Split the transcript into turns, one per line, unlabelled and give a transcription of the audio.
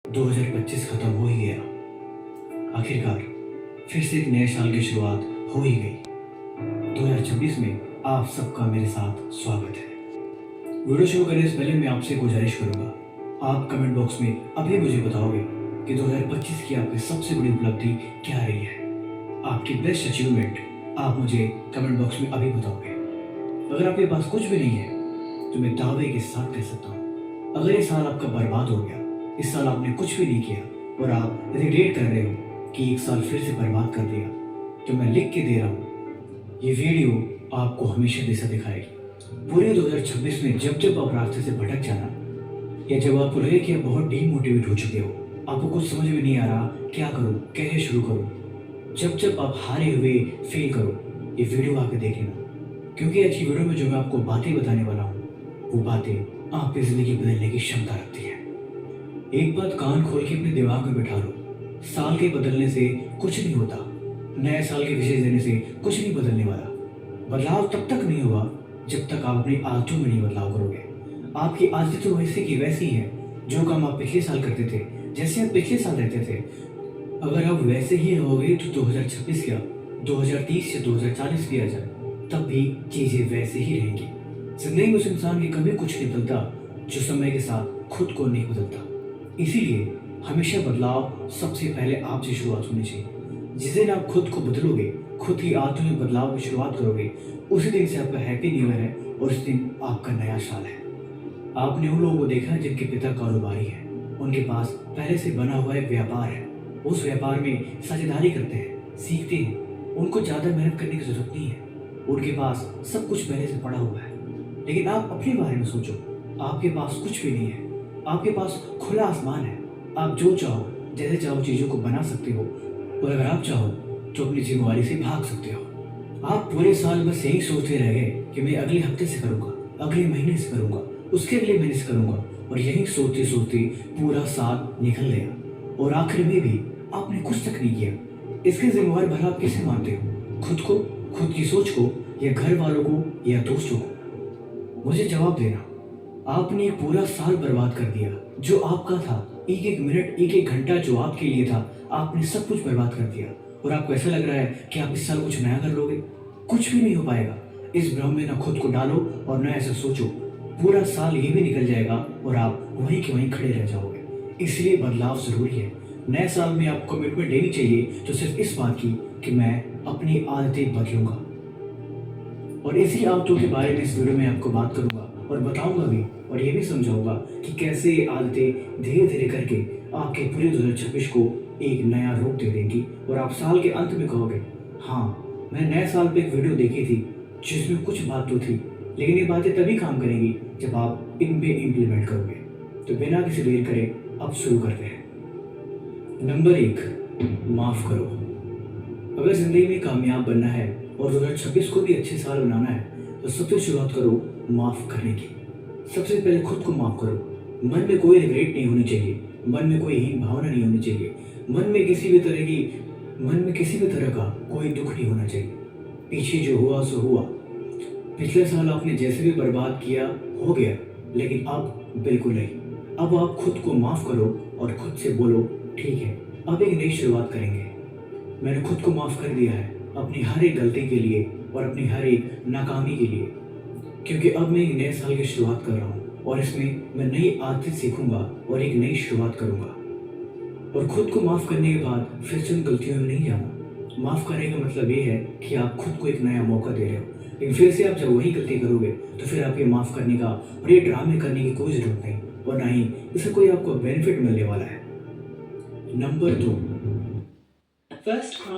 2025 खत्म हो ही गया। आखिरकार फिर से एक नए साल की शुरुआत हो ही गई। 2026 में आप सबका मेरे साथ स्वागत है। वीडियो शुरू करने से पहले मैं आपसे गुजारिश करूंगा, आप कमेंट बॉक्स में अभी मुझे बताओगे कि 2025 की आपकी सबसे बड़ी उपलब्धि क्या रही है। आपकी बेस्ट अचीवमेंट आप मुझे कमेंट बॉक्स में अभी बताओगे। अगर आपके पास कुछ भी नहीं है तो मैं दावे के साथ कह सकता हूँ, अगर ये साल आपका बर्बाद हो गया, इस साल आपने कुछ भी नहीं किया और आप रिग्रेट कर रहे हो कि एक साल फिर से बर्बाद कर दिया, तो मैं लिख के दे रहा हूँ, ये वीडियो आपको हमेशा दिशा दिखाएगी। पूरे 2026 में जब जब आप रास्ते से भटक जाना या जब आपको लगे कि आप बहुत डीमोटिवेट हो चुके हो, आपको कुछ समझ में नहीं आ रहा क्या करूँ, कैसे शुरू करूँ, जब जब आप हारे हुए फील करो, ये वीडियो आके देख लेना, क्योंकि आज की वीडियो में जो मैं आपको बातें बताने वाला हूँ वो बातें आपकी जिंदगी बदलने की क्षमता रखती है। एक बात कान खोल के अपने दिमाग में बैठा लो, साल के बदलने से कुछ नहीं होता, नए साल के विशेष देने से कुछ नहीं बदलने वाला। बदलाव तब तक नहीं होगा जब तक आप अपनी आदतों में नहीं बदलाव करोगे। आपकी आदतें तो वैसे की वैसी हैं, जो काम आप पिछले साल करते थे, जैसे आप पिछले साल रहते थे, अगर आप वैसे ही रहोगे तो 2026 क्या 2030 या 2040 भी आ जाए तब भी चीजें वैसे ही रहेंगी। जिंदगी में उस इंसान की कमी कुछ नहीं बदलता जो समय के साथ खुद को नहीं बदलता। इसीलिए हमेशा बदलाव सबसे पहले आपसे शुरुआत होनी चाहिए। जिस दिन आप खुद को बदलोगे, खुद की आदतों में बदलाव की शुरुआत करोगे, उसी दिन से आपका हैप्पी न्यू ईयर है और उस दिन आपका नया साल है। आपने उन लोगों को देखा है जिनके पिता कारोबारी हैं, उनके पास पहले से बना हुआ एक व्यापार है, उस व्यापार में साझेदारी करते हैं, सीखते हैं, उनको ज़्यादा मेहनत करने की जरूरत नहीं है, उनके पास सब कुछ पहले से पड़ा हुआ है। लेकिन आप अपने बारे में सोचो, आपके पास कुछ भी नहीं है, आपके पास खुला आसमान है, आप जो चाहो जैसे चाहो चीज़ों को बना सकते हो और अगर आप चाहो तो अपनी जिम्मेवारी से भाग सकते हो। आप पूरे साल बस यही सोचते रह गए कि मैं अगले हफ्ते से करूँगा, अगले महीने से करूँगा, उसके अगले महीने से करूँगा, और यही सोचते सोचते पूरा साल निकल गया और आखिर में भी आपने कुछ तक नहीं किया। इसके जिम्मेवार भला आप किसे मानते हो, खुद को, खुद की सोच को, या घर वालों को, या दोस्तों को? मुझे जवाब देना। आपने एक पूरा साल बर्बाद कर दिया जो आपका था, एक एक मिनट, एक एक घंटा जो आपके लिए था, आपने सब कुछ बर्बाद कर दिया और आपको ऐसा लग रहा है कि आप इस साल कुछ नया कर लोगे। कुछ भी नहीं हो पाएगा। इस भ्रम में ना खुद को डालो और ना ऐसा सोचो, पूरा साल ये भी निकल जाएगा और आप वहीं के वहीं खड़े रह जाओगे। इसलिए बदलाव जरूरी है। नए साल में आपको कमिटमेंट लेनी चाहिए तो सिर्फ इस बात की कि मैं अपनी आदतें बदलूंगा, और इसी आदतों के बारे में इस वीडियो में आपको बात करूंगा और बताऊंगा भी, और ये भी समझाऊंगा कि कैसे ये आदतें धीरे धीरे करके आपके पूरे 2026 को एक नया रूप दे देंगी और आप साल के अंत में कहोगे, हाँ मैंने नए साल पे एक वीडियो देखी थी जिसमें कुछ बात तो थी, लेकिन ये बातें तभी काम करेंगी जब आप इन पे इम्प्लीमेंट करोगे। तो बिना किसी देर करे अब शुरू करते हैं। नंबर 1, माफ करो। अगर जिंदगी में कामयाब बनना है और 2026 को भी अच्छे साल बनाना है तो सबसे शुरुआत करो माफ करने की। सबसे पहले खुद को माफ करो। मन में कोई रिग्रेट नहीं होनी चाहिए, मन में कोई हीन भावना नहीं होनी चाहिए, मन में किसी भी तरह का कोई दुख नहीं होना चाहिए। पीछे जो हुआ सो हुआ, पिछले साल आपने जैसे भी बर्बाद किया हो गया, लेकिन अब बिल्कुल नहीं। अब आप खुद को माफ करो और खुद से बोलो, ठीक है अब एक नई शुरुआत करेंगे। मैंने खुद को माफ कर दिया है अपनी हर एक गलती के लिए और अपनी हर एक नाकामी के लिए, क्योंकि अब मैं एक नए साल की शुरुआत कर रहा हूँ और इसमें मैं नई आदतें सीखूंगा और एक नई शुरुआत करूंगा। और खुद को माफ करने के बाद फिर से उन गलतियों में नहीं जाना। माफ करने का मतलब ये है कि आप खुद को एक नया मौका दे रहे हो, लेकिन फिर से आप जब वही गलती करोगे तो फिर आप ये माफ करने का और ये ड्रामे करने की कोई जरूरत नहीं, और ना ही इससे कोई आपको बेनिफिट मिलने वाला है। Number 2,
First cry.